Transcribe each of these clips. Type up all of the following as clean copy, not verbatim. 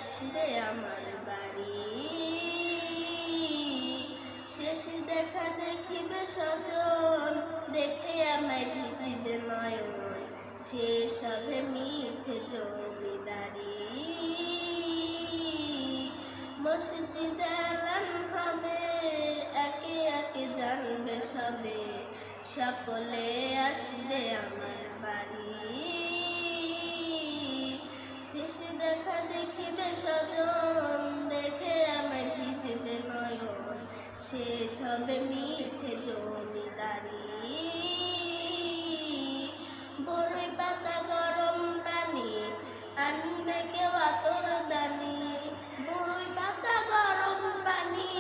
আসবে আমার বাড়ি। শেষ দেখা দেখিবে স্বজন, দেখে আমায় ভিজিবে নয়ন, শেষ হবে মিছে জমিদারি। মসজিদ এলান হবে, একে একে জানবে সবে, সকলে আসবে আমার বাড়ি। শেষ দেখা দেখিবে স্বজন, দেখে আমায় ভিজবে নয়ন, শেষ হবে মিছে জমিদারি। বড়ই পাতা গরম পানি, আনবে কেউ আতর দানি। বড়ই পাতা গরম পানি,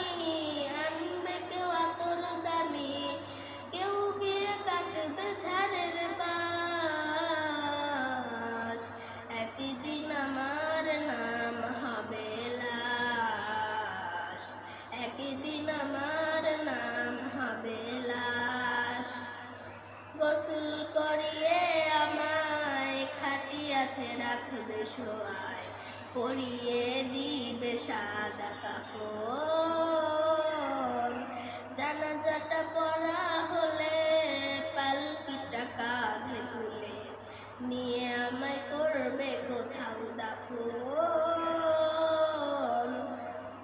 আনবে কেউ আতর দানি। কেউ গিয়ে কাটবে ঝাড়ের বাঁশ, একদিন আমার নাম হবে লাশ। একদিন আমার নাম হবে লাশ। গোসল করিয়ে আমায় খাটিয়াতে রাখবে শোয়ায়, পরিয়ে দিবে সাদা কাফন। জানাজাটা পড়া হলে পালকিটা কাঁধে তুলে, নিয়ে আমায় করবে কোথাও দাফন।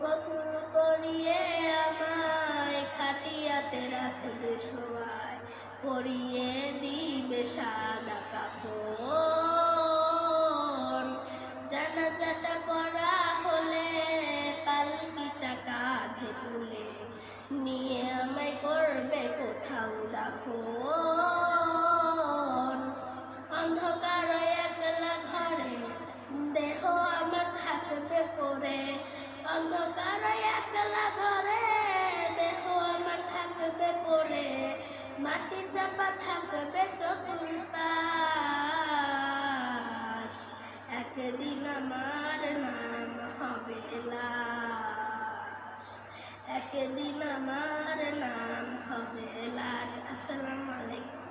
গোসল করিয়ে আমায় খাটিয়াতে রাখবে শোয়ায়, পরিয়ে দিবে সাদা কাফন। জানাজাটা পড়া হলে পালকিটা কাঁধে তুলে, নিয়ে আমায় করবে কোথাও দাফন। অন্ধকার একলা ঘরে দেহ আমার থাকবে পড়ে, অন্ধকার একলা ঘরে দেহ আমার থাকবে পড়ে। মাটি চাপা থাকবে চতুর্পাশ, একদিন আমার নাম হবে লাশ। একদিন আমার নাম হবে লাশ। আসসালামু আলাইকুম।